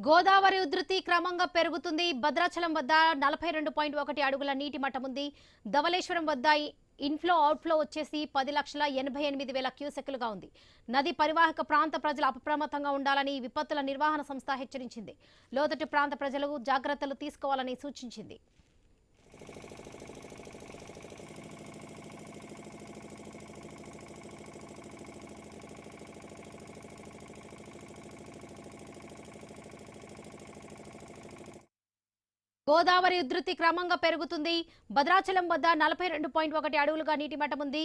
గోదావరి ఉధృతి క్రమంగా పెరుగుతుంది. భద్రాచలం వద్ద 42.1 అడుగుల నీటి మట్టం ఉంది. ధవళేశ్వరం వద్ద ఇన్ఫ్లో అవుట్ఫ్లో వచ్చేసి 10,88,000 క్యూసెక్కులుగా ఉంది. నది పరివాహక ప్రాంత ప్రజలు అప్రమత్తంగా ఉండాలని విపత్తుల నిర్వహణ సంస్థ హెచ్చరించింది. లోతట్టు ప్రాంత ప్రజలు జాగ్రత్తలు తీసుకోవాలని సూచించింది. గోదావరి ఉధృతి క్రమంగా పెరుగుతుంది. భద్రాచలం వద్ద 42.1 అడుగులుగా నీటి మట్టం ఉంది.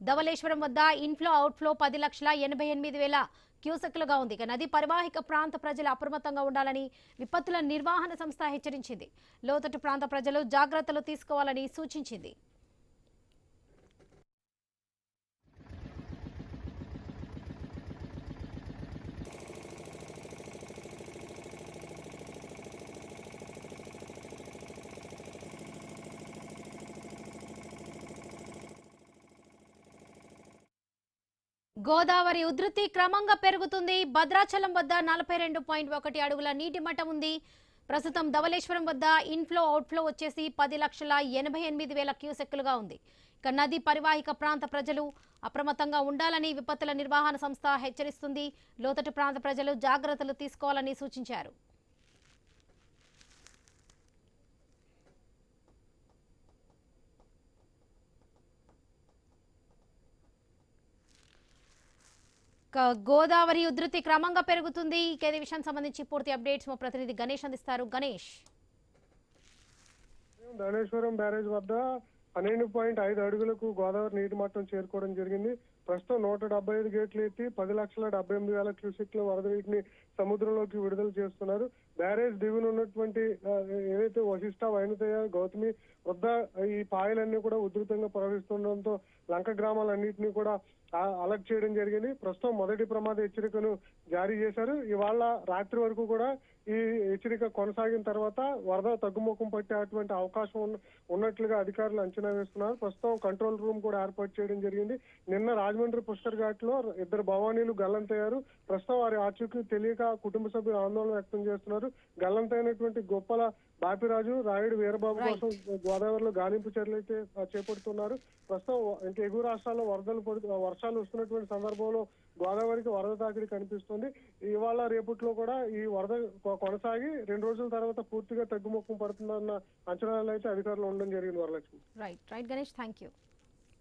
ధవళేశ్వరం వద్ద ఇన్ఫ్లో అవుట్ఫ్లో 10,88,000 క్యూసెక్కులుగా ఉంది. నది పరివాహిక ప్రాంత ప్రజలు అప్రమత్తంగా ఉండాలని విపత్తుల నిర్వహణ సంస్థ హెచ్చరించింది. లోతట్టు ప్రాంత ప్రజలు జాగ్రత్తలు తీసుకోవాలని సూచించింది. గోదావరి ఉధృతి క్రమంగా పెరుగుతుంది. భద్రాచలం వద్ద 42.1 అడుగుల నీటి మట్టం ఉంది. ప్రస్తుతం ధవళేశ్వరం వద్ద ఇన్ఫ్లో అవుట్ఫ్లో వచ్చేసి 10,88,000 క్యూసెక్కులుగా ఉంది. ఇక నది పరివాహిక ప్రాంత ప్రజలు అప్రమత్తంగా ఉండాలని విపత్తుల నిర్వహణ సంస్థ హెచ్చరిస్తుంది. లోతట్టు ప్రాంత ప్రజలు జాగ్రత్తలు తీసుకోవాలని సూచించారు. గోదావరి ఉధృతి క్రమంగా పెరుగుతుంది. ఇదే విషయానికి సంబంధించి పూర్తి అప్డేట్స్ మా ప్రతినిధి గణేష్ అందిస్తారు. గణేష్, ధవళేశ్వరం బ్యారేజ్ వద్ద 12.5 అడుగులకు గోదావరి నీటి మట్టం చేరుకోవడం జరిగింది. ప్రస్తుతం 175 గేట్లు ఎత్తి 10,78,000 క్యూసెక్ల వరద నీటిని సముద్రంలోకి విడుదల చేస్తున్నారు. బ్యారేజ్ దిగున ఉన్నటువంటి ఏదైతే వశిష్ట, వైనతయ్య, గౌతమి వద్ద ఈ పాయలన్నీ కూడా ఉధృతంగా ప్రవహిస్తుండడంతో లంక గ్రామాలన్నింటినీ కూడా అలర్ట్ చేయడం జరిగింది. ప్రస్తుతం మొదటి ప్రమాద హెచ్చరికను జారీ చేశారు. ఇవాళ రాత్రి వరకు కూడా ఈ హెచ్చరిక కొనసాగిన తర్వాత వరద తగ్గుముఖం పట్టేటువంటి అవకాశం ఉన్నట్లుగా అధికారులు అంచనా వేస్తున్నారు. ప్రస్తుతం కంట్రోల్ రూమ్ కూడా ఏర్పాటు చేయడం జరిగింది. నిన్న రాజమండ్రి పుష్కర్ ఘాట్ లో 2 భవానీలు గల్లంతయ్యారు. ప్రస్తుతం వారి ఆచూకీ తెలియక కుటుంబ సభ్యులు ఆందోళన వ్యక్తం చేస్తున్నారు. గల్లంతైనటువంటి గొప్పల బాపిరాజు, రాయుడు వీరబాబు కోసం గోదావరిలో గాలింపు చర్యలు అయితే చేపడుతున్నారు. ప్రస్తుతం ఇంకా ఎగువ రాష్ట్రాల్లో వర్షాలు వస్తున్నటువంటి సందర్భంలో గోదావరికి వరద తాకిడి కనిపిస్తుంది. ఇవాళ రేపట్లో కూడా ఈ వరద కొనసాగి 2 రోజుల తర్వాత పూర్తిగా తగ్గుముఖం పడుతుందన్న అంచనాలు అయితే అధికారులు ఉండడం జరిగింది. Varalakshmi. Right Ganesh, thank you.